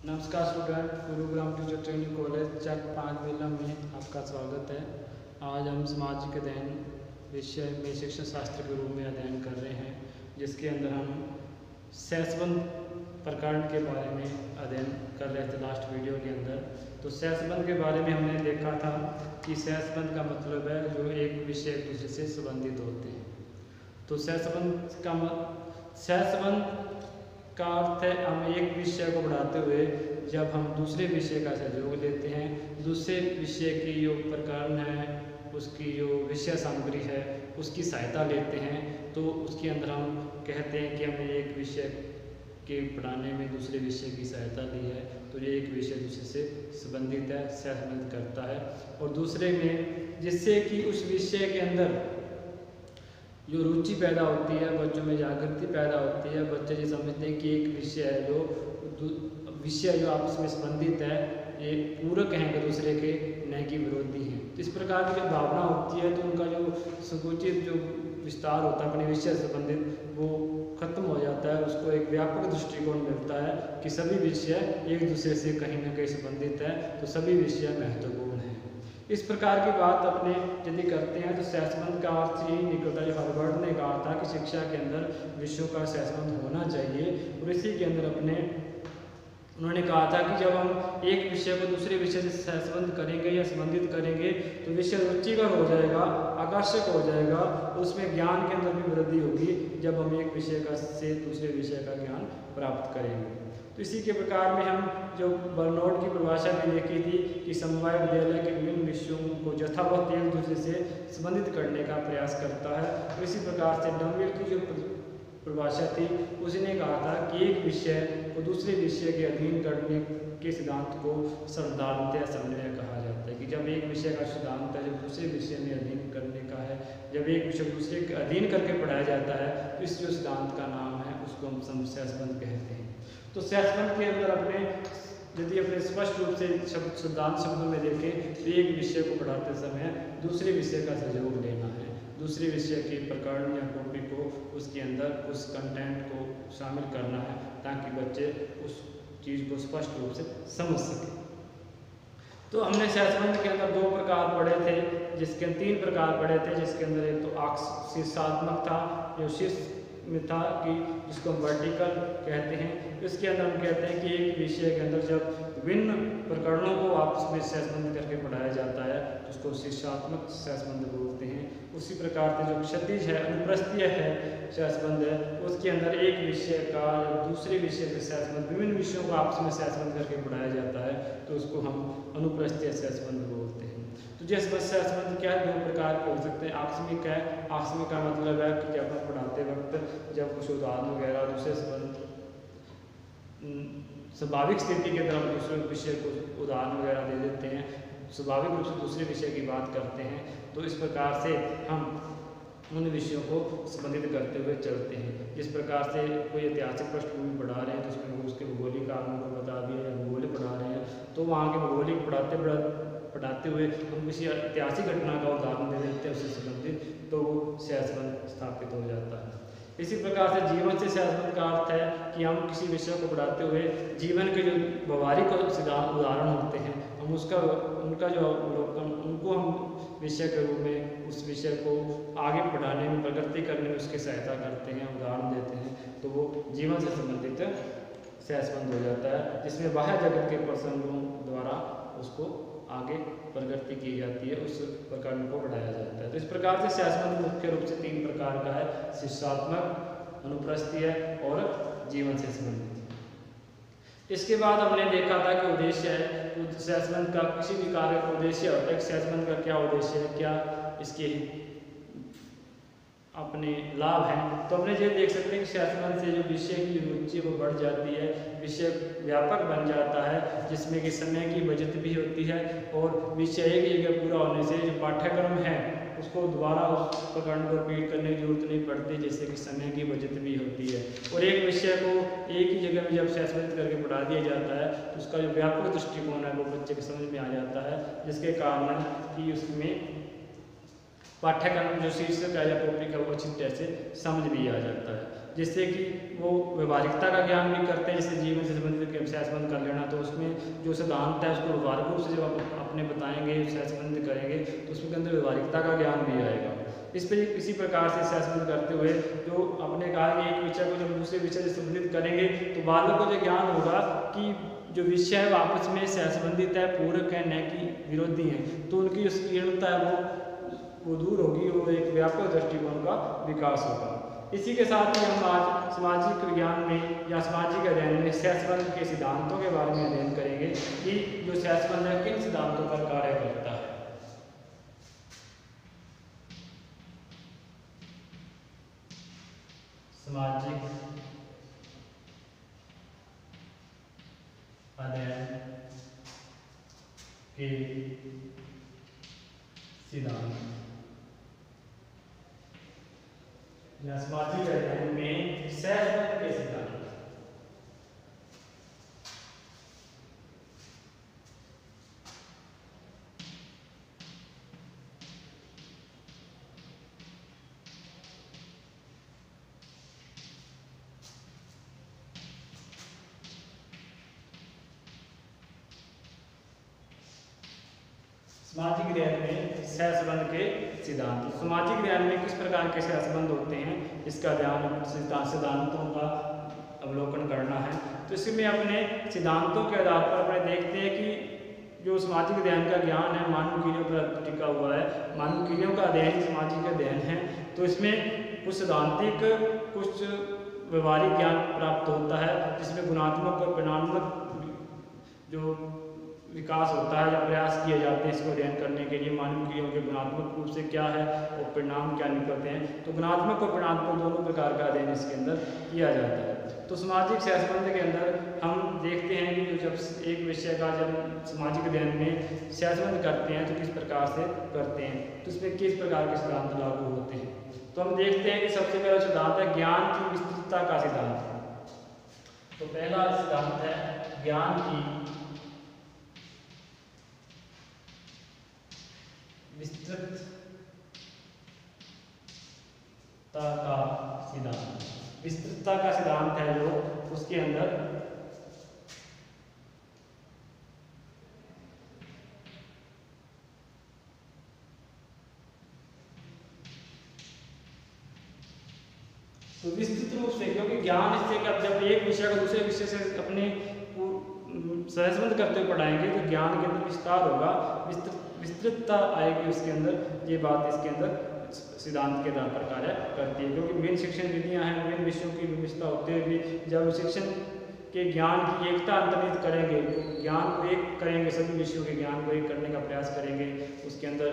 नमस्कार student, Gurugram teacher training college Chak 5 Bela में आपका स्वागत है। आज हम सामाजिक अध्ययन विषय में शिक्षण शास्त्र के रूप में अध्ययन कर रहे हैं, जिसके अंदर हम सहसंबंध प्रकरण के बारे में अध्ययन कर रहे थे लास्ट वीडियो के अंदर। तो सहसंबंध के बारे में हमने देखा था कि सहसंबंध का मतलब है जो एक विषय एक दूसरे से संबंधित होते हैं। तो सहसंबंध का अर्थ है हम एक विषय को बढ़ाते हुए जब हम दूसरे विषय का सहयोग लेते हैं, दूसरे विषय की जो प्रकरण है, उसकी जो विषय सामग्री है, उसकी सहायता लेते हैं, तो उसके अंदर हम कहते हैं कि हमने एक विषय के पढ़ाने में दूसरे विषय की सहायता ली है, तो ये एक विषय दूसरे से संबंधित है, सहसंबंध करता है। और दूसरे में जिससे कि उस विषय के अंदर जो रुचि पैदा होती है, बच्चों में जागृति पैदा होती है, बच्चे ये समझते हैं कि एक विषय है जो आपस में संबंधित है, ये पूरक हैं एक दूसरे के, न कि विरोधी हैं। तो इस प्रकार की जो भावना होती है तो उनका जो संकुचित जो विस्तार होता है अपने विषय से संबंधित, वो खत्म हो जाता है। उसको एक व्यापक दृष्टिकोण मिलता है कि सभी विषय एक दूसरे से कहीं न कहीं संबंधित है, तो सभी विषय महत्वपूर्ण हैं। इस प्रकार की बात अपने यदि करते हैं तो सहसंबंध का अर्थ यही निकलता है जो हार्वर्ड ने कहा था कि शिक्षा के अंदर विषयों का सहसंबंध होना चाहिए। और इसी के अंदर उन्होंने कहा था कि जब हम एक विषय को दूसरे विषय से सहसंबंध करेंगे या संबंधित करेंगे तो विषय रुचिकर हो जाएगा, आकर्षक हो जाएगा, उसमें ज्ञान के अंदर भी वृद्धि होगी जब हम एक विषय से दूसरे विषय का ज्ञान प्राप्त करेंगे। तो इसी के प्रकार में हम जो बर्नौट की परिभाषा भी देखी थी कि समवाय विद्यालय के विभिन्न विषयों को यथावत एक दूसरे से संबंधित करने का प्रयास करता है। तो इसी प्रकार से डमविल की जो परिभाषा थी उसने कहा था कि एक विषय को दूसरे विषय के अधीन करने के सिद्धांत को सैद्धांतिक समन्वय कहा जाता है। कि जब एक विषय का सिद्धांत है जब दूसरे विषय में अधीन करने का है, जब एक विषय दूसरे के अधीन करके पढ़ाया जाता है, तो इस जो सिद्धांत का नाम है उसको हम सहसंबंध कहते हैं। तो सहसंबंध के अंदर यदि अपने स्पष्ट रूप से सिद्धांत शब्दों में देखें तो एक विषय को पढ़ाते समय दूसरे विषय का सहयोग लेना है, दूसरे विषय के प्रकरण या टॉपिक को उसके अंदर उस कंटेंट को शामिल करना है, ताकि बच्चे उस चीज़ को स्पष्ट रूप से समझ सकें। तो हमने सहसंबंध के अंदर 2 प्रकार पढ़े थे, तीन प्रकार पढ़े थे, जिसके अंदर एक तो शीर्षात्मक था जो शीर्ष में था कि जिसको हम वर्टिकल कहते हैं। इसके अंदर हम कहते हैं कि एक विषय के अंदर जब विभिन्न प्रकरणों को आपस में सहसंबंध करके पढ़ाया जाता है तो उसको शीर्षात्मक सहसंबंध बोलते हैं। उसी प्रकार से जो क्षैतिज है, अनुप्रस्थीय है सहसंबंध है, उसके अंदर एक विषय का दूसरे विषय से सहसंबंध, विभिन्न विषयों को आपस में सहसंबंध करके पढ़ाया जाता है, तो उसको हम अनुप्रस्थीय सहसंबंध बोलते हैं। तो जैसे सहसंबंध क्या है, 2 प्रकार के हो सकते हैं। आकस्मिक है, आकस्मिक का मतलब है कि जब हम पढ़ाते वक्त जब कुछ उदाहरण वगैरह दूसरे संबंध स्वाभाविक स्थिति के तरफ दूसरे विषय को उदाहरण वगैरह दे देते हैं, स्वाभाविक रूप से दूसरे विषय की बात करते हैं, तो इस प्रकार से हम उन विषयों को संबंधित करते हुए चलते हैं। जिस प्रकार से कोई ऐतिहासिक पृष्ठभूमि पढ़ा रहे हैं तो उसमें उसके भौगोलिक कारणों को बता दिया, या भूगोल पढ़ा रहे हैं तो वहाँ के भौगोलिक पढ़ाते हुए हम किसी ऐतिहासिक घटना का उदाहरण दे देते हैं उससे संबंधित, तो वो सहसंबंध स्थापित हो जाता है। इसी प्रकार से जीवन से सहसंबंध का अर्थ है कि हम किसी विषय को पढ़ाते हुए जीवन के जो व्यवहारिक उदाहरण होते हैं, हम उनका जो अवलोकन, उनको हम विषय के रूप में उस विषय को आगे पढ़ाने में, प्रगति करने में उसकी सहायता करते हैं, उदाहरण देते हैं, तो वो जीवन से संबंधित सहसंबंध हो जाता है, जिसमें बाह्य जगत के प्रसंगों द्वारा उसको आगे प्रगति की जाती है, उस प्रकरण को बढ़ाया जाता है। तो इस प्रकार से सहसंबंध मुख्य रूप से 3 प्रकार का है, शीर्षात्मक, अनुप्रस्थीय और जीवन से संबंधित। इसके बाद हमने देखा था कि उद्देश्य है, सहसंबंध का किसी भी कार्य का उद्देश्य होता है। सहसंबंध का क्या उद्देश्य है, क्या इसके अपने लाभ हैं, तो हमने ये देख सकते हैं कि सहसंबंध से जो विषय की रुचि वो बढ़ जाती है, विषय व्यापक बन जाता है, जिसमें कि समय की बचत भी होती है, और विषय एक जगह पूरा होने से जो पाठ्यक्रम है उसको दोबारा उस प्रकरण को रिपीट करने की जरूरत नहीं पड़ती, जिससे कि समय की बचत भी होती है। और एक विषय को एक ही जगह में जब सहसंबंधित करके पढ़ा दिया जाता है तो उसका जो व्यापक दृष्टिकोण है वो बच्चे के समझ में आ जाता है, जिसके कारण कि उसमें पाठ्यक्रम जो शीर्षक है या टॉपिक है वो अच्छी तरह से समझ भी आ जाता है। जिससे कि वो व्यवहारिकता का ज्ञान भी करते हैं, जैसे जीवन से संबंधित सहसंबंध कर लेना, तो उसमें जो सिद्धांत है उसको व्यवहारिक रूप से जब आप अपने बताएंगे, सहसंबंध करेंगे, तो उसके अंदर व्यवहारिकता का ज्ञान भी आएगा। इसी प्रकार से सहसंबंध करते हुए जो आपने कहा कि एक विषय को जब दूसरे विषय से संबंधित करेंगे तो बालक को जो ज्ञान होगा कि जो विषय है आपस में सहसंबंधित है, पूरक है, न कि विरोधी हैं, तो उनकी जो संकीर्णता है वो दूर होगी, वो एक व्यापक दृष्टिकोण का विकास होगा। इसी के साथ ही हम आज सामाजिक विज्ञान में या सामाजिक अध्ययन में सहसंबंध के सिद्धांतों के बारे में अध्ययन करेंगे कि जो सहसंबंध है किन सिद्धांतों पर कार्य करता है। सामाजिक अध्ययन के सिद्धांत या सामाजिक अध्ययन में सहसंबंध के सिद्धांत। सामाजिक अध्ययन में सहसंबंध के सिद्धांत। सामाजिक अध्ययन में किस प्रकार के सहसंबंध होते हैं, इसका ध्यान सिद्धांतों का अवलोकन करना है। तो इसमें अपने सिद्धांतों के आधार पर अपने देखते हैं कि जो सामाजिक अध्ययन का ज्ञान है मानव क्रियाओं पर टिका हुआ है, मानव क्रियाओं का अध्ययन सामाजिक अध्ययन है। तो इसमें कुछ सैद्धांतिक, कुछ व्यवहारिक ज्ञान प्राप्त होता है, जिसमें गुणात्मक और परिणात्मक जो विकास होता है या प्रयास किए जाते हैं इसको अध्ययन करने के लिए, मानव क्रियाओं के गुणात्मक रूप से क्या है और परिणाम क्या निकलते हैं। तो गुणात्मक और परिणात्मक दोनों प्रकार का अध्ययन इसके अंदर किया जाता है। तो सामाजिक सहसंबंध के अंदर हम देखते हैं कि जो जब एक विषय का जब सामाजिक अध्ययन में सहसंबंध करते हैं तो किस प्रकार से करते हैं, तो इसमें किस प्रकार के सिद्धांत लागू होते हैं। तो हम देखते हैं कि सबसे पहला सिद्धांत है ज्ञान की विस्तृतता का सिद्धांत। तो पहला सिद्धांत है ज्ञान की विस्तृतता का सिद्धांत। विस्तृतता का सिद्धांत है जो उसके अंदर तो विस्तृत रूप से, क्योंकि ज्ञान इससे कि जब एक विषय को दूसरे विषय से अपने सहसंबंध करते हुए पढ़ाएंगे तो ज्ञान के अंदर विस्तार होगा, विस्तृतता आएगी उसके अंदर। ये बात इसके अंदर सिद्धांत के आधार पर कार्य करती है, क्योंकि विभिन्न शिक्षण विधियां हैं, विभिन्न विषयों की व्यवस्था होते हुए भी जब शिक्षण के ज्ञान की एकता अंतर्निहित करेंगे, ज्ञान को एक करेंगे, सभी विषयों के ज्ञान को एक करने का प्रयास करेंगे। उसके अंदर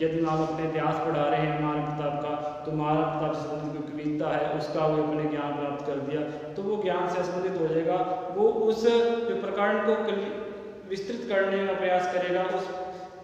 यदि आप अपने इतिहास पढ़ा रहे हैं महाभारत प्रताप का, तो महाभारत प्रताप से संबंधित कविता है उसका वो अपने ज्ञान प्राप्त कर दिया, तो वो ज्ञान से संबंधित हो जाएगा। वो उस जो प्रकरण को विस्तृत करने का प्रयास करेगा, उस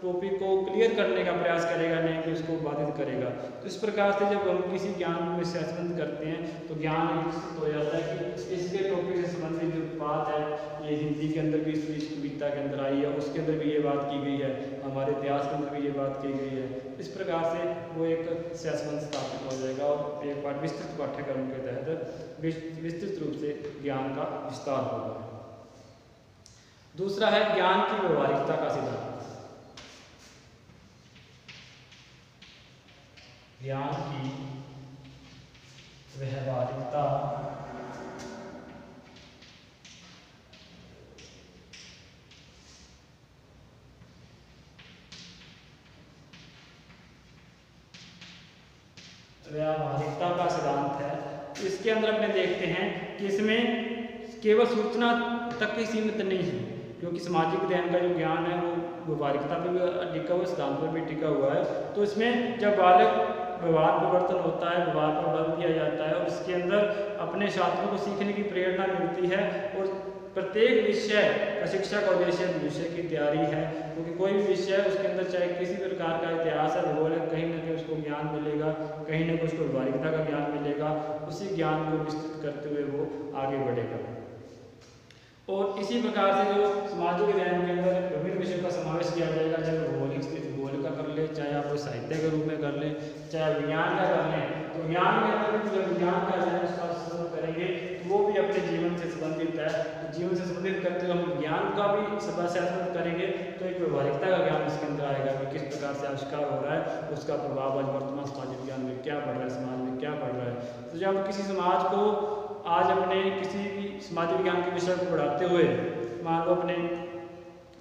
टॉपिक को क्लियर करने का प्रयास करेगा, नहीं कि उसको बाधित करेगा। तो इस प्रकार से जब हम किसी ज्ञान में सहसंबंध करते हैं तो ज्ञान विकसित हो जाता है कि इसके टॉपिक से संबंधित जो बात है, ये हिंदी के अंदर भी इस कविता के अंदर आई है, उसके अंदर भी ये बात की गई है, हमारे इतिहास के अंदर भी ये बात की गई है। इस प्रकार से वो एक सहसंबंध स्थापित हो जाएगा और एक विस्तृत पाठ्यक्रम के तहत विस्तृत रूप से ज्ञान का विस्तार होगा। दूसरा है ज्ञान की व्यवहारिकता का सिद्धांत। ज्ञान की व्यवहारिकता का सिद्धांत है। इसके अंदर अपने देखते हैं कि इसमें केवल सूचना तक ही सीमित नहीं है, क्योंकि सामाजिक अध्ययन का जो ज्ञान है वो व्यवहारिकता पर भी टिका हुआ, सिद्धांत पर भी टिका हुआ है। तो इसमें जब बालक व्यवहार परिवर्तन होता है, व्यवहार पर बल दिया जाता है और इसके अंदर अपने छात्रों को सीखने की प्रेरणा मिलती है और प्रत्येक विषय का शिक्षा का उद्देश्य विषय की तैयारी है, क्योंकि कोई भी विषय है उसके अंदर चाहे किसी प्रकार का इतिहास है, भूगोल है, कहीं ना कहीं उसको ज्ञान मिलेगा, कहीं ना कहीं उसको व्यवहारिकता का ज्ञान मिलेगा। उसी ज्ञान को विस्तृत करते हुए वो आगे बढ़ेगा। और इसी प्रकार से जो सामाजिक अध्ययन के अंदर विभिन्न विषयों का समावेश किया जाएगा, चाहे भूगोल का कर ले, चाहे आप साहित्य के रूप में कर लें, चाहे विज्ञान का कर लें। तो विज्ञान के अंदर जब विज्ञान का अध्ययन करेंगे तो वो भी अपने जीवन से संबंधित है। तो जीवन से संबंधित करते हुए हम ज्ञान का भी सहसंबंध करेंगे तो एक व्यवहारिकता का ज्ञान इसके अंदर आएगा कि किस प्रकार से आविष्कार हो रहा है, उसका प्रभाव आज वर्तमान सामाजिक विज्ञान में क्या पड़ रहा है, समाज में क्या पड़ रहा है। तो जब किसी समाज को आज अपने किसी भी सामाजिक विज्ञान के विषय को पढ़ाते हुए, मान लो अपने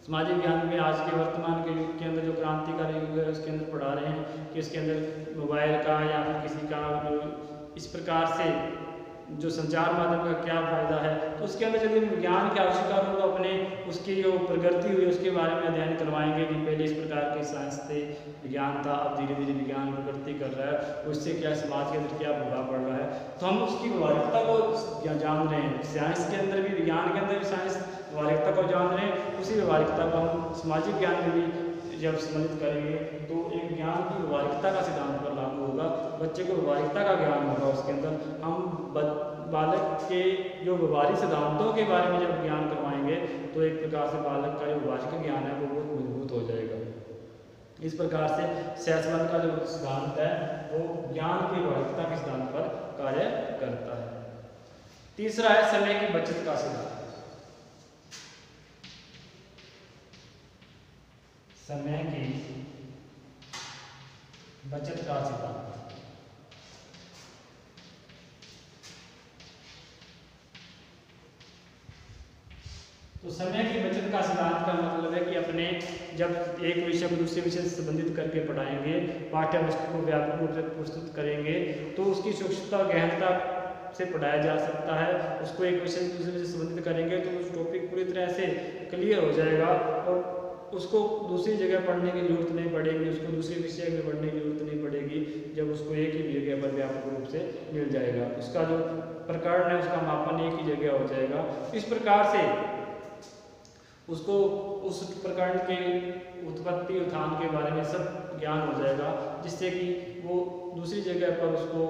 सामाजिक विज्ञान में आज के वर्तमान के युग के अंदर जो क्रांतिकारी युग है उसके अंदर पढ़ा रहे हैं कि इसके अंदर मोबाइल का या फिर किसी का इस प्रकार से जो संचार माध्यम का क्या फायदा है, तो उसके अंदर यदि विज्ञान के आविष्कार हो तो अपने उसकी जो प्रगति हुई उसके बारे में अध्ययन करवाएंगे कि पहले इस प्रकार के साइंस थे, विज्ञान था, अब धीरे धीरे विज्ञान प्रगति कर रहा है, उससे क्या समाज के अंदर क्या प्रभाव पड़ रहा है। तो हम उसकी व्यवहारिकता को जान रहे हैं, साइंस के अंदर भी, विज्ञान के अंदर भी साइंस व्यवहारिकता को जान रहे हैं, उसी व्यवहारिकता को हम सामाजिक ज्ञान में भी जब सम्मिलित करेंगे तो एक ज्ञान की व्यवहारिकता का सिद्धांत पर लागू होगा। बच्चे को व्यवहारिकता का ज्ञान होगा, उसके अंदर हम बालक के जो व्यवहारिक सिद्धांतों के बारे में जब ज्ञान करवाएंगे तो एक प्रकार से बालक का जो व्यवहारिक ज्ञान है वो बहुत मजबूत हो जाएगा। इस प्रकार से सहसंबंध का जो सिद्धांत है वो ज्ञान की व्यवहारिकता के सिद्धांत पर कार्य करता है। तीसरा है समय की बचत का सिद्धांत। समय की बचत का सिद्धांत। तो समय की बचत का सिद्धांत का मतलब है कि अपने जब एक विषय को दूसरे विषय से संबंधित करके पढ़ाएंगे, पाठ्य वस्तु को व्यापक रूप से प्रस्तुत करेंगे तो उसकी सूक्ष्मता और गहनता से पढ़ाया जा सकता है। उसको एक विषय से दूसरे विषय से संबंधित करेंगे तो उस टॉपिक पूरी तरह से क्लियर हो जाएगा और उसको दूसरी जगह पढ़ने की जरूरत नहीं पड़ेगी, उसको दूसरे विषय में पढ़ने की जरूरत नहीं पड़ेगी, जब उसको एक ही जगह पर व्यापक रूप से मिल जाएगा। उसका जो प्रकरण है उसका मापन एक ही जगह हो जाएगा। इस प्रकार से उसको उस प्रकरण के उत्पत्ति उत्थान के बारे में सब ज्ञान हो जाएगा, जिससे कि वो दूसरी जगह पर उसको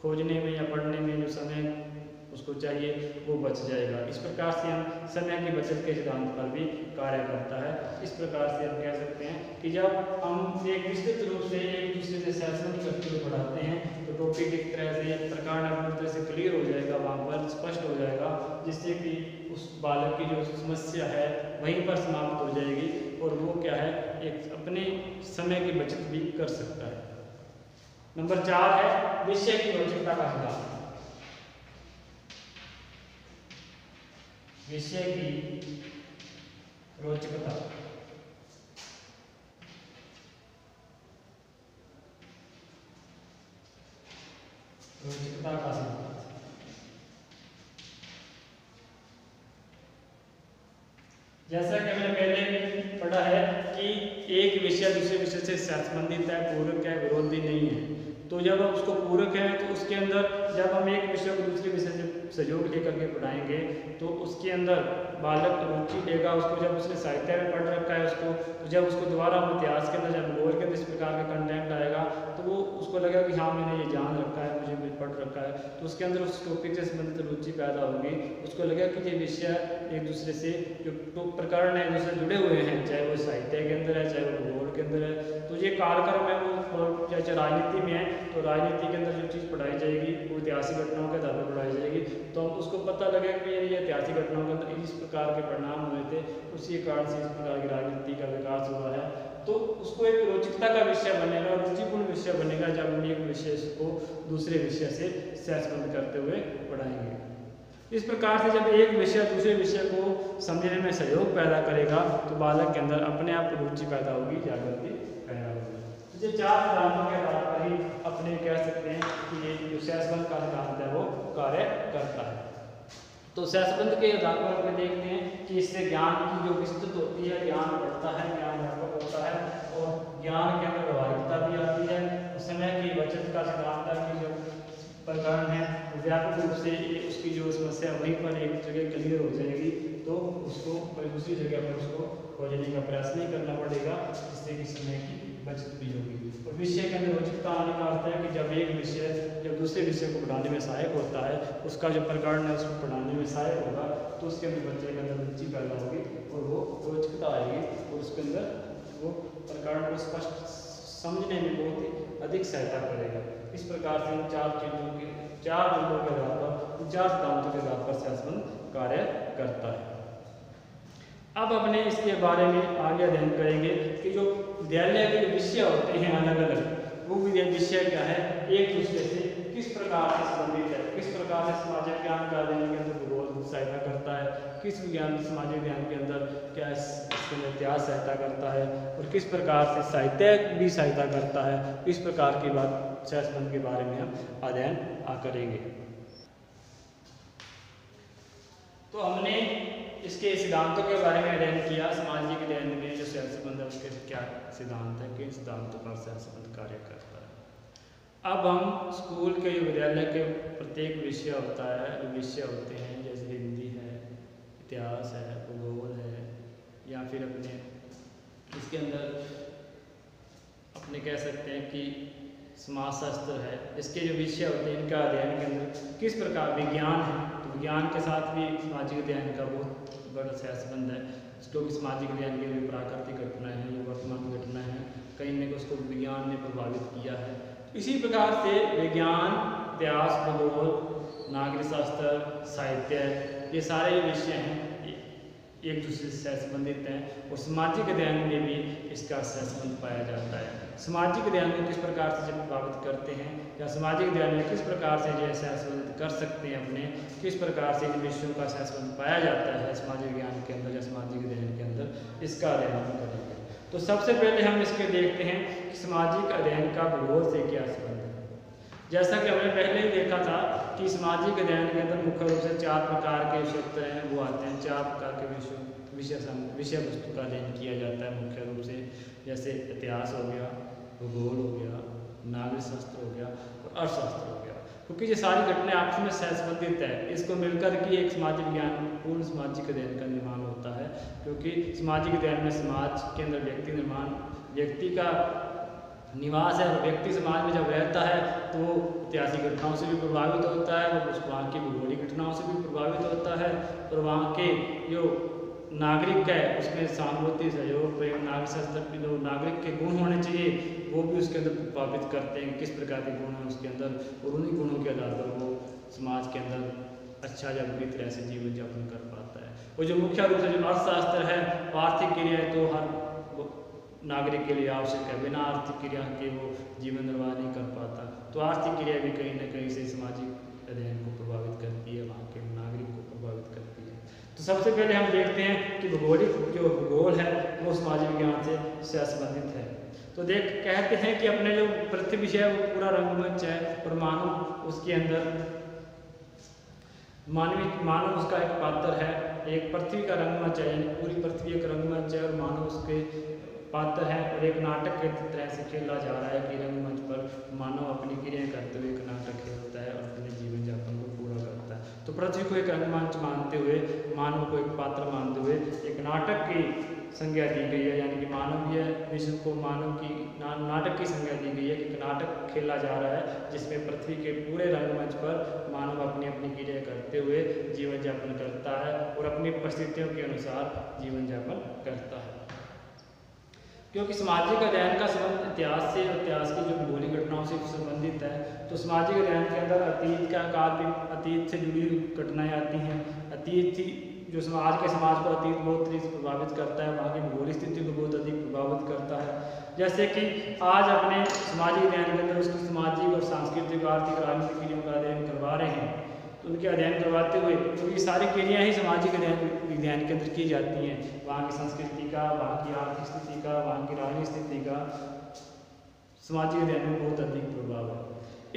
खोजने में या पढ़ने में जो समय उसको चाहिए वो बच जाएगा। इस प्रकार से हम समय की बचत के सिद्धांत पर भी कार्य करता है। इस प्रकार से हम कह सकते हैं कि जब हम एक विस्तृत रूप से एक दूसरे से सहसंबंध करते हुए पढ़ाते हैं तो टॉपिक एक तरह से प्रकरण पूरी तरह से क्लियर हो जाएगा, वहाँ पर स्पष्ट हो जाएगा, जिससे कि उस बालक की जो समस्या है वहीं पर समाप्त हो जाएगी और वो क्या है एक अपने समय की बचत भी कर सकता है। नंबर 4 है विषय की रोचकता का सिद्धांत। विषय की रोचकता। रोचकता का सिद्धांत। जैसा कि हमने पहले पढ़ा है कि एक विषय दूसरे विषय से संबंधित है, पूरक है, विरोधी नहीं है। तो जब हम उसको पूरक है तो उसके अंदर जब हम एक विषय को दूसरे विषय से सहयोग लेकर के पढ़ाएंगे तो उसके अंदर बालक रुचि लेगा। उसको जब उसने साहित्य में पढ़ रखा है उसको, तो जब उसको दोबारा हम इतिहास के अंदर, जब भूगोल के अंदर इस प्रकार का कंटेंट आएगा तो वो उसको लगेगा कि हाँ मैंने ये जान रखा है, मुझे पढ़ रखा है, तो उसके अंदर उस टॉपिक से संबंधित रुचि पैदा होगी। उसको लगेगा कि ये विषय एक दूसरे से जो प्रकरण है दूसरे जुड़े हुए हैं, चाहे वो साहित्य के अंदर है चाहे वो भूगोल के अंदर है। तो ये कालक्रम है वो, चाहे राजनीति में है तो राजनीति के अंदर जो चीज़ पढ़ाई जाएगी वो ऐतिहासिक घटनाओं के आधार पर पढ़ाई जाएगी, तो हम उसको पता लगेगा कि ये ऐतिहासिक घटनाओं के अंदर इस प्रकार के परिणाम हुए थे, उसी कारण से इस प्रकार की राजनीति का विकास हुआ है। तो उसको एक रोचकता का विषय बनेगा, रुचिपूर्ण विषय बनेगा जब हम एक विषय को दूसरे विषय से सहसंबंध करते हुए पढ़ाएंगे। इस प्रकार से जब एक विषय दूसरे विषय को समझने में सहयोग पैदा करेगा तो बालक के अंदर अपने आप रुचि पैदा होगी, जागृति पैदा होगी। तो ये 4 सिद्धांतों के आधार पर ही अपने कह सकते हैं कि ये जो सहसंबंध का सिद्धांत है वो कार्य करता है। तो सहसंबंध के आधार पर हम देखते हैं कि इससे ज्ञान की जो विस्तृत होती है, ज्ञान बढ़ता है, ज्ञान व्यापक होता है और ज्ञान के अंदर व्यवहारिकता भी आती है। समय की बचत का सिद्धांत की जो प्रकरण है व्यापक रूप से उसकी जो समस्या वहीं पर एक जगह क्लियर हो जाएगी, तो उसको दूसरी जगह पर उसको खोजने का प्रयास नहीं करना पड़ेगा, जिससे कि समय की बचत भी होगी। और विषय के अंदर रोचकता आने का अर्थ है कि जब एक विषय जब दूसरे विषय को पढ़ाने में सहायक होता है, उसका जो प्रकरण है उसको पढ़ाने में सहायक होगा, तो उसके अंदर बच्चे के अंदर रुचि पैदा होगी और वो रोचकता आएगी और उसके अंदर वो प्रकरण को स्पष्ट समझने में बहुत ही अधिक सहायता करेगा। इस प्रकार से इन 4 बिंदुओं के आधार पर इन 4 सिद्धांतों के आधार पर सहसंबंध कार्य करता है। अब अपने इसके बारे में आगे अध्ययन करेंगे कि जो विद्यालय के विषय होते हैं अलग अलग, वो विषय क्या है, एक दूसरे से किस प्रकार से संबंधित है, किस प्रकार से सामाजिक ज्ञान का अध्ययन के अंदर भूगोल सहायता करता है, किस विज्ञान सामाजिक ज्ञान के अंदर क्या इसके अंदर इतिहास सहायता करता है, और किस प्रकार से साहित्य भी सहायता करता है। इस प्रकार की बात सहसंबंध के बारे में हम अध्ययन करेंगे। तो हमने इसके सिद्धांतों के बारे में अध्ययन किया। सामाजिक अध्ययन में जो सहसंबंध है उसके क्या सिद्धांत है, किन सिद्धांतों पर सहसंबंध कार्य करता है। अब हम स्कूल के विद्यालय के प्रत्येक विषय होता है, विषय होते हैं जैसे हिंदी है, इतिहास है, भूगोल है, या फिर अपने इसके अंदर अपने कह सकते हैं कि समाजशास्त्र है। इसके जो विषय होते हैं इनका अध्ययन के अंदर किस प्रकार विज्ञान है, तो विज्ञान के साथ भी सामाजिक अध्ययन का बहुत बड़ा सहसंबंध है, क्योंकि सामाजिक अध्ययन के जो प्राकृतिक घटनाएं हैं, जो वर्तमान घटनाएं हैं, कहीं न कहीं उसको विज्ञान ने प्रभावित किया है। इसी प्रकार से विज्ञान, इतिहास, भूगोल, नागरिक शास्त्र, साहित्य, ये सारे विषय हैं एक दूसरे से सहसंबंधित हैं, और सामाजिक अध्ययन में भी इसका सहसंबंध पाया जाता है। सामाजिक अध्ययन को किस प्रकार से प्रभावित करते हैं, या सामाजिक अध्ययन में किस प्रकार से जो सहसंबंधित कर सकते हैं अपने, किस प्रकार से इन विषयों का सहसंबंध पाया जाता है सामाजिक ज्ञान के अंदर या सामाजिक अध्ययन के अंदर, इसका अध्ययन हम करेंगे। तो सबसे पहले हम इसके देखते हैं कि सामाजिक अध्ययन का भूगोल से क्या संबंध है। जैसा कि हमने पहले ही देखा था कि सामाजिक अध्ययन के अंदर मुख्य रूप से 4 प्रकार के क्षेत्र हैं, वो आते हैं। 4 प्रकार के विषय वस्तु का अध्ययन किया जाता है मुख्य रूप से, जैसे इतिहास हो गया, भूगोल हो गया, नागरिक शास्त्र हो गया और अर्थशास्त्र हो गया। क्योंकि ये सारी घटनाएं आपस में सहसंबंधित है, इसको मिलकर के एक सामाजिक ज्ञान, पूर्ण सामाजिक अध्ययन का निर्माण होता है। क्योंकि सामाजिक अध्ययन में समाज के अंदर व्यक्ति निर्माण, व्यक्ति का निवास है, और व्यक्ति समाज में जब रहता है तो वो ऐतिहासिक घटनाओं से भी प्रभावित होता है, और उस वहाँ की भूगोलिक घटनाओं से भी प्रभावित होता है, और वहाँ के जो नागरिक है उसमें सहानुभूति, सहयोग, प्रेम, नागरिक शास्त्र के जो नागरिक के गुण होने चाहिए वो भी उसके अंदर प्रभावित करते हैं, किस प्रकार के गुण हैं उसके अंदर, और उन्हीं गुणों के आधार पर वो समाज के अंदर अच्छा या बुरी तरह से जीवन यापन कर पाता है। और जो मुख्य रूप से जो अर्थशास्त्र है, आर्थिक क्रियाएं तो हर नागरिक के लिए आवश्यक है, बिना आर्थिक क्रिया के वो जीवन निर्वाह नहीं कर पाता। तो आर्थिक क्रिया भी कहीं ना कहीं से सामाजिक अध्ययन को प्रभावित करती है, वहाँ के नागरिक को प्रभावित करती है। तो सबसे पहले हम देखते हैं कि भूगोलिक जो भूगोल है वो सामाजिक विज्ञान से सहसंबंधित है। तो कहते हैं कि अपने जो पृथ्वी विषय है वो पूरा रंगमंच है, और मानव उसके अंदर मानव उसका एक पात्र है, एक पृथ्वी का रंगमंच है, यानी पूरी पृथ्वी एक रंगमंच है और मानव उसके पात्र है, और एक नाटक के तरह से खेला जा रहा है कि रंगमंच पर मानव अपनी क्रियाएं करते हुए एक नाटक खेलता है और अपने जीवन यापन को पूरा करता है। तो पृथ्वी को एक रंगमंच मानते हुए, मानव को एक पात्र मानते हुए एक नाटक की संज्ञा दी गई है, यानी कि मानवीय विश्व को मानव की नाटक की संज्ञा दी गई है कि नाटक खेला जा रहा है जिसमें पृथ्वी के पूरे रंगमंच पर मानव अपनी अपनी क्रिया करते हुए जीवन यापन करता है और अपनी परिस्थितियों के अनुसार जीवन यापन करता है। क्योंकि सामाजिक अध्ययन का संबंध इतिहास से, इतिहास की जो भूगोलिक घटनाओं से संबंधित है, तो सामाजिक अध्ययन के अंदर अतीत का काल भी, अतीत से जुड़ी घटनाएं आती हैं। अतीत जो समाज को अतीत बहुत अधिक प्रभावित करता है, वहाँ की भूगोलिक स्थिति को बहुत अधिक प्रभावित करता है। जैसे कि आज अपने सामाजिक अध्ययन के अंदर उसकी सामाजिक और सांस्कृतिक, आर्थिक, राजनीतिक क्रियाओं का अध्ययन करवा रहे हैं, तो उनके अध्ययन करवाते हुए तो ये सारी क्रियाएँ ही सामाजिक विज्ञान के अंदर की जाती हैं। वहाँ की संस्कृति का, वहाँ की आर्थिक स्थिति का, वहाँ की राजनीतिक स्थिति का सामाजिक अध्ययन में बहुत अधिक प्रभाव है।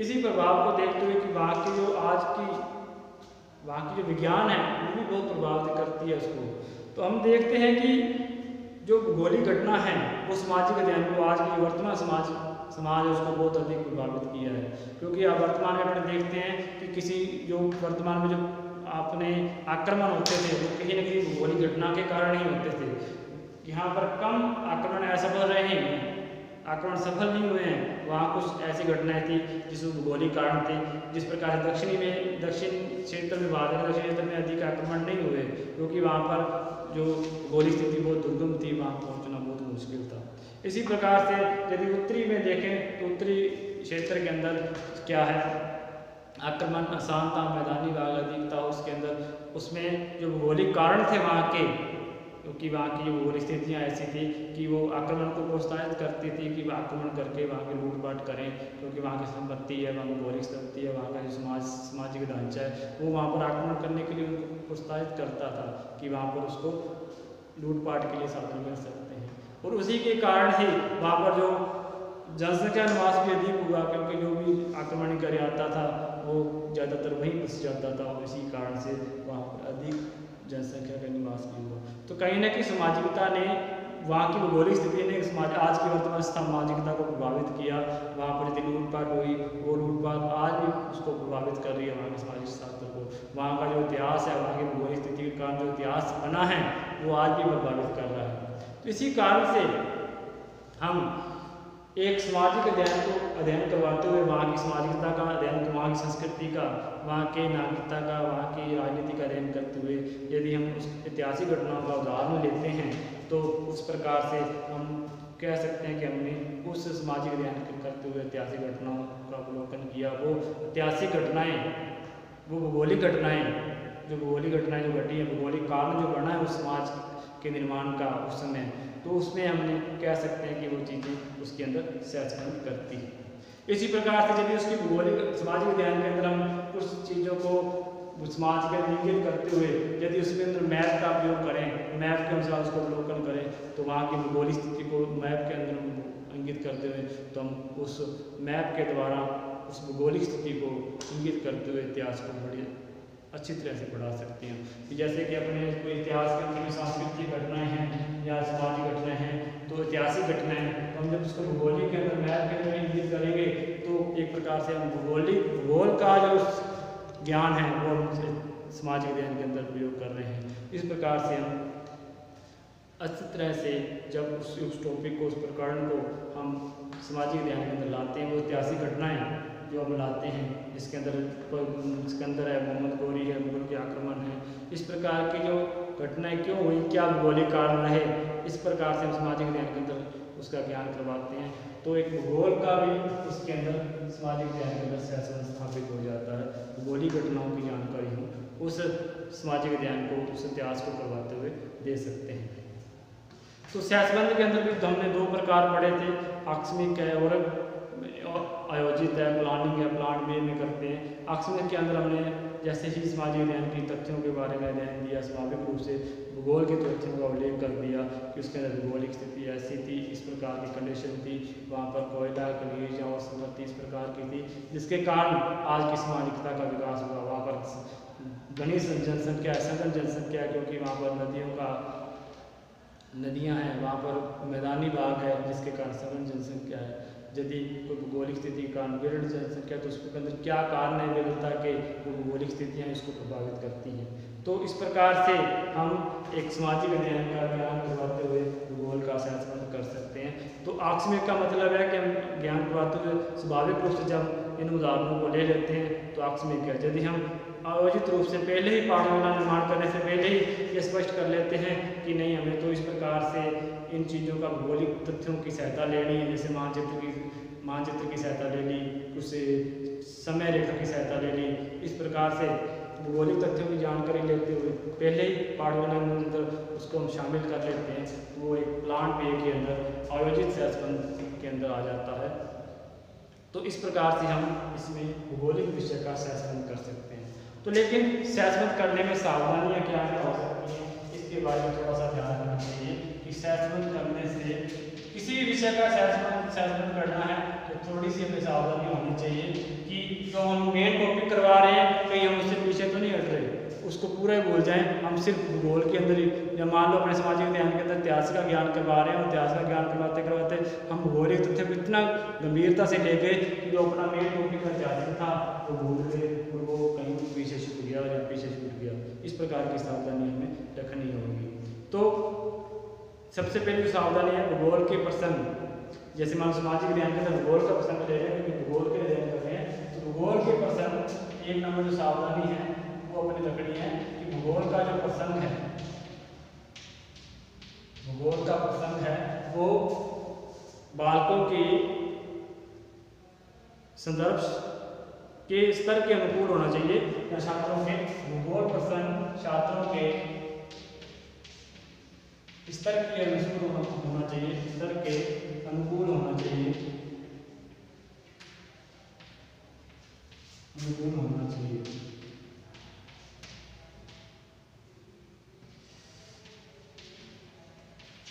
इसी प्रभाव को देखते हुए कि वहाँ की जो विज्ञान है वो भी बहुत प्रभावित करती है उसको। तो हम देखते हैं कि जो भूगोलिक घटना है वो सामाजिक अध्ययन को, आज की वर्तमान समाज उसको बहुत अधिक प्रभावित किया है। क्योंकि अब वर्तमान में अपने देखते हैं कि किसी जो वर्तमान में जो अपने आक्रमण होते थे वो कहीं न कहीं भूगोलिक घटना के कारण ही होते थे। यहाँ पर कम आक्रमण असफल रहे हैं, आक्रमण सफल नहीं हुए हैं। वहाँ कुछ ऐसी घटनाएं थी जिसमें भूगोलिक कारण थे, जिस प्रकार दक्षिण क्षेत्र में दक्षिण क्षेत्र में अधिक आक्रमण नहीं हुए, क्योंकि वहाँ पर जो भौगोलिक स्थिति बहुत दुर्गम थी, वहाँ पहुँचना बहुत मुश्किल था। इसी प्रकार से यदि उत्तरी में देखें तो उत्तरी क्षेत्र के अंदर क्या है, आक्रमण आसान था, मैदानी भाग अधिक था उसके अंदर। उसमें जो भौगोलिक कारण थे वहाँ के, क्योंकि वहाँ की भौगोलिक स्थितियाँ ऐसी थी कि वो आक्रमण को प्रोत्साहित करती थी कि वह आक्रमण करके वहाँ की लूटपाट करें, क्योंकि वहाँ की संपत्ति है, वहाँ की भौगोलिक संपत्ति है, वहाँ का जो सामाजिक ढांचा है वो वहाँ पर आक्रमण करने के लिए उनको प्रोत्साहित करता था कि वहाँ पर उसको लूटपाट के लिए साधन मिल सकते हैं। और उसी के कारण ही वहाँ पर जो जनसंख्या निवास भी अधिक हुआ, क्योंकि जो भी आक्रमण करे आता था वो ज़्यादातर वहीं बस जाता था, और इसी कारण से वहाँ पर अधिक जनसंख्या का निवास भी हुआ। तो कहीं ना कहीं सामाजिकता ने, वहाँ की भौगोलिक स्थिति ने आज की वर्तमान सामाजिकता को प्रभावित किया। वहाँ पर यदि लूटपाट हुई, वो लूटपाट आज भी उसको प्रभावित कर रही है वहाँ के सामाजिक शास्त्र को। वहाँ का जो इतिहास है, वहाँ की भौगोलिक स्थिति के कारण जो इतिहास बना है वो आज भी प्रभावित कर रहा है। तो इसी कारण से हम एक सामाजिक अध्ययन करवाते हुए वहाँ की सामाजिकता का अध्ययन, वहाँ की संस्कृति का, वहाँ के नागरिकता का, वहाँ की राजनीति का अध्ययन करते हुए यदि हम उस ऐतिहासिक घटनाओं का उदाहरण लेते हैं तो उस प्रकार से हम कह सकते हैं कि हमने उस सामाजिक अध्ययन करते हुए ऐतिहासिक घटनाओं का अवलोकन किया। वो ऐतिहासिक घटनाएँ, वो भौगोलिक घटनाएँ जो घटी हैं, भौगोलिक कारण जो बना है उस समाज के निर्माण का उस समय, तो उसमें हमने कह सकते हैं कि वो चीज़ें उसके अंदर सहसंबंध करती है। इसी प्रकार से यदि उसकी भौगोलिक सामाजिक अध्ययन के अंदर हम उस चीज़ों को समाज में इंगित करते हुए यदि उसके अंदर मैप का उपयोग करें, मैप के अनुसार उसको अवलोकन करें, तो वहाँ की भौगोलिक स्थिति को मैप के अंदर इंगित करते हुए तो हम उस मैप के द्वारा उस भौगोलिक स्थिति को इंगित करते हुए इतिहास को बड़ी अच्छी तरह से पढ़ा सकते हैं। कि जैसे कि अपने कोई इतिहास के अंदर सांस्कृतिक घटनाएं हैं या सामाजिक घटनाएं हैं, तो ऐतिहासिक घटनाएं तो हम जब उसको भूगोलिक के अंदर मैप के अंदर इंगित करेंगे तो एक प्रकार से हम भूगोल का जो ज्ञान है वो हम सामाजिक अध्ययन के अंदर प्रयोग कर रहे हैं। इस प्रकार से हम अच्छी तरह से जब उस टॉपिक को, उस प्रकरण को हम सामाजिक अध्ययन के अंदर लाते हैं, वो ऐतिहासिक घटनाएँ जो हम लाते हैं, जिसके अंदर है मोहम्मद गौरी है, मुगल के आक्रमण है, इस प्रकार की जो घटनाएं क्यों हुई, क्या भौगोलिक कारण रहे, इस प्रकार से हम सामाजिक अध्ययन के अंदर उसका ज्ञान करवाते हैं। तो एक भूगोल का भी उसके अंदर सामाजिक अध्ययन के अंदर सहसंबंध स्थापित हो जाता है। भौगोलिक घटनाओं की जानकारी हम उस सामाजिक अध्ययन को, उस इतिहास को करवाते हुए दे सकते हैं। तो सहसंबंध के अंदर भी हमने दो प्रकार पढ़े थे, आकस्मिक है और आयोजित है, प्लानिंग है, प्लान वे में करते हैं। आकस्मिक के अंदर हमने जैसे ही सामाजिक अध्ययन की तथ्यों के बारे में अध्ययन दिया, स्वाभाविक रूप से भूगोल के तथ्यों का उल्लेख कर दिया कि उसके अंदर भौगोलिक स्थिति ऐसी थी, इस प्रकार की कंडीशन थी, वहाँ पर कोयला, खनिज और संपत्ति इस प्रकार की थी, जिसके कारण आज की सामाजिकता का विकास हुआ। वहाँ पर घनी जनसंख्या है, सघन जनसंख्या है, क्योंकि वहाँ पर नदियाँ हैं, वहाँ पर मैदानी भाग है, जिसके कारण सघन जनसंख्या है। यदि कोई भौगोलिक स्थिति का विरल जनसंख्या, तो उसके अंदर क्या कारण है विरलता के, वो भौगोलिक स्थितियाँ इसको प्रभावित करती हैं। तो इस प्रकार से हम एक सामाजिक अध्ययन का ज्ञान करवाते हुए भूगोल का सहसंबंध कर सकते हैं। तो आकस्मिक का मतलब है कि हम ज्ञान करवाते हुए स्वाभाविक रूप से जब इन उदाहरणों को ले लेते हैं तो आकस्मिक है। यदि हम आयोजित रूप से पहले ही पाठशाला निर्माण करने से पहले ही ये स्पष्ट कर लेते हैं कि नहीं, हमें तो इस प्रकार से इन चीज़ों का भौगोलिक तथ्यों की सहायता लेनी है, जैसे मानचित्र की सहायता ले ली, उससे समय रेखा की सहायता ले ली, इस प्रकार से भौगोलिक तथ्यों की जानकारी लेते हुए पहले ही पाठशाला के अंदर उसको हम शामिल कर लेते हैं, वो एक प्लान वे के अंदर आयोजित सहसंबंध के अंदर आ जाता है। तो इस प्रकार से हम इसमें भौगोलिक विषय का सहसंबंध कर सकते हैं। तो लेकिन सहसंबंध करने में सावधानियाँ क्या क्या हो सकती हैं, इसके बारे में थोड़ा सा ध्यान रखना चाहिए कि सहसंबंध करने से, किसी भी विषय का सहसंबंध करना है तो थोड़ी सी हमें सावधानी होनी चाहिए कि जो हम मेन टॉपिक करवा रहे हैं कहीं हम उससे पीछे तो नहीं हट रहे, उसको पूरा ही भूल जाएं। हम सिर्फ भूगोल के अंदर ही, या मान लो अपने सामाजिक अध्ययन के अंदर इतिहास का ज्ञान करवा रहे हैं और इतिहास का ज्ञान करवाते हम भूगोलिक तथ्य को इतना गंभीरता से ले गए कि जो अपना मेन टॉपिक इतिहास था वो भूल गए और वो कहीं पीछे छूट गया या पीछे छूट गया। इस प्रकार की सावधानी हमें रखनी होगी। तो सबसे पहली सावधानी है भूगोल के प्रसंग। जैसे मान सामाजिक अध्ययन के अंदर भूगोल का प्रसंग ले रहे हैं, क्योंकि भूगोल के अध्ययन कर रहे हैं, तो भूगोल के प्रसंग एक नंबर जो सावधानी है वो अपनी रखनी है कि भूगोल का जो प्रसंग है, भूगोल का प्रसंग है वो बालकों की संदर्भ के स्तर के अनुकूल होना चाहिए, या छात्रों के भूगोल प्रश्न छात्रों के स्तर के अनुकूल होना चाहिए, स्तर के अनुकूल होना चाहिए, अनुकूल होना चाहिए।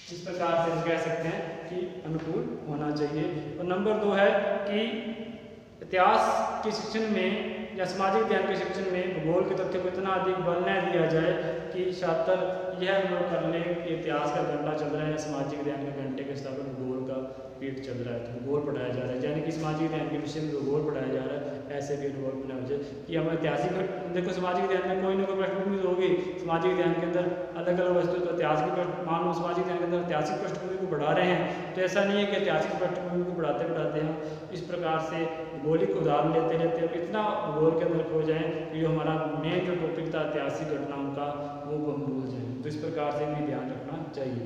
इस प्रकार से हम कह सकते हैं कि अनुकूल होना चाहिए। और नंबर 2 है कि इतिहास के शिक्षण में या सामाजिक ज्ञान के शिक्षण में भूगोल के तथ्यों को इतना अधिक बल न दिया जाए कि छात्र यह अनुभव कर ले कि इतिहास का घंटा चल रहा है, सामाजिक ज्ञान के घंटे के स्थान पर भूगोल का पीठ चल रहा है, तो भूगोल पढ़ाया जा रहा है, यानी कि सामाजिक ज्ञान के विषय में भूगोल पढ़ाया जा रहा है। ऐसे भी अनुभव न हो जाए कि हम ऐतिहासिक, देखो सामाजिक ज्ञान में कोई ना कोई पृष्ठभूमि होगी, सामाजिक ज्ञान के अंदर अलग अलग वस्तु, तो ऐतिहासिक मान लो सामाजिक ज्ञान के अंदर ऐतिहासिक पृष्ठभूमि को बढ़ा रहे हैं, तो ऐसा नहीं है कि ऐतिहासिक पृष्ठभूमि को बढ़ाते बढ़ाते हम इस प्रकार से भौगोलिक उदाहरण लेते रहते हैं, इतना भूगोल के अंदर खो जाए कि जो हमारा मेन जो टॉपिक था ऐतिहासिक घटनाओं का वो हम भूल जाएं। तो इस प्रकार से भी ध्यान रखना चाहिए।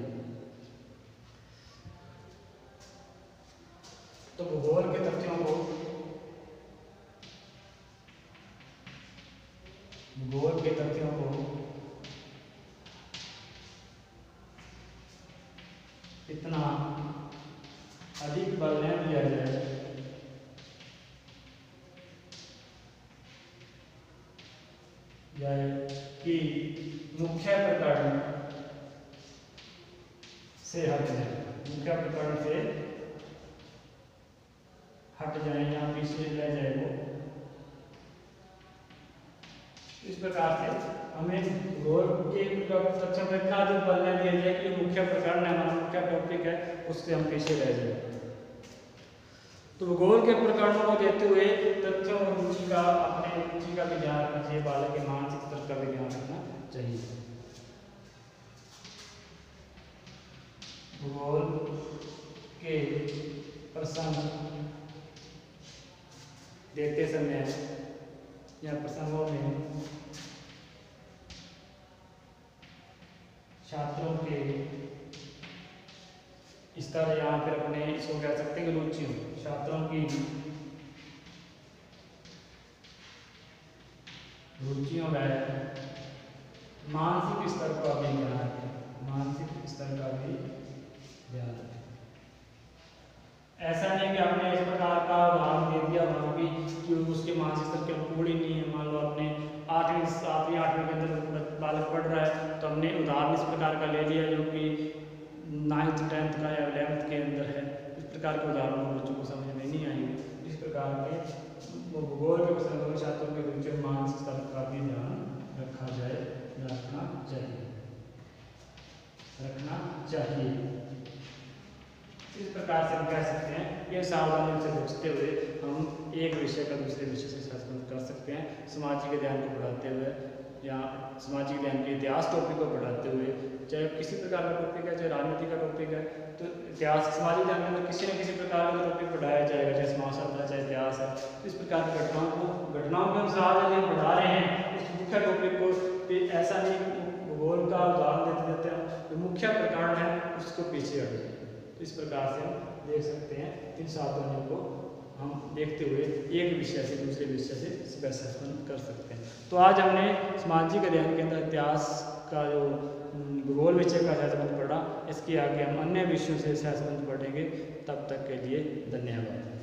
तो भूगोल के तथ्यों को, भूगोल के तथ्यों को इतना अधिक बल न दिया जाए कि मुख्य प्रकरण से हट जाए, मुख्य प्रकरण से हट जाए या पीछे रह जाए वो। इस प्रकार से हमें भूगोल के तथ्यों पर इतना अधिक बल न दिया जाए कि मुख्य प्रकरण है, हमारा मुख्य टॉपिक है, उससे हम पीछे रह जाए। तो भूगोल के प्रकरणों को देते हुए तथ्यों और रुचि का, अपने रुचि का भी ध्यान रखना चाहिए, बालक के मानसिक स्तर का भी ध्यान रखना चाहिए। भूगोल के प्रसंग देते समय या प्रसंगों में छात्रों के स्तर, यहाँ पर अपने इसको कह सकते हैं कि रुचियों, छात्रों की रुचियों व मानसिक स्तर का भी ध्यान रखें, मानसिक स्तर का भी ध्यान रखें। ऐसा नहीं कि आपने इस प्रकार का उदाहरण दे दिया वहाँ भी कि उसके मानसिक स्तर के अनुकूल ही नहीं है। मान लो आपने 8वीं के अंदर बालक पढ़ रहा है, तो हमने उदाहरण इस प्रकार का ले लिया जो कि 9th 10th का या 11th के अंदर है। इस प्रकार के उदाहरण बच्चों को समझ में नहीं आएंगे। इस प्रकार के भूगोल के प्रसंगों में छात्रों के रुचि और मानसिक स्तर का भी ध्यान रखना चाहिए। इस प्रकार से हम कह सकते हैं ये सावधानी से बचते हुए हम एक विषय का दूसरे विषय से संबंध कर सकते हैं। सामाजिक ज्ञान को बढ़ाते हुए या सामाजिक ज्ञान के इतिहास टॉपिक को बढ़ाते हुए, चाहे किसी प्रकार का टॉपिक है, चाहे राजनीति का टॉपिक है, तो इतिहास सामाजिक ज्ञान के अंदर किसी न किसी प्रकार का टॉपिक पढ़ाया जाएगा, चाहे समाजशास्त्र है, चाहे इतिहास है। इस प्रकार की घटनाओं के अनुसार यदि हम बढ़ा रहे हैं उस मुख्य टॉपिक को, ऐसा नहीं भूगोल का उदाहरण देते हैं जो मुख्य प्रकरण है उसको पीछे हट जाए। तो इस प्रकार से हम देख सकते हैं इन सावधानियों को हम देखते हुए एक विषय से दूसरे विषय से सहसंबंध कर सकते हैं। तो आज हमने सामाजिक अध्ययन के अंदर इतिहास का जो भूगोल विषय का सहसंबंध पढ़ा, इसके आगे हम अन्य विषयों से सहसंबंध पढ़ेंगे। तब तक के लिए धन्यवाद।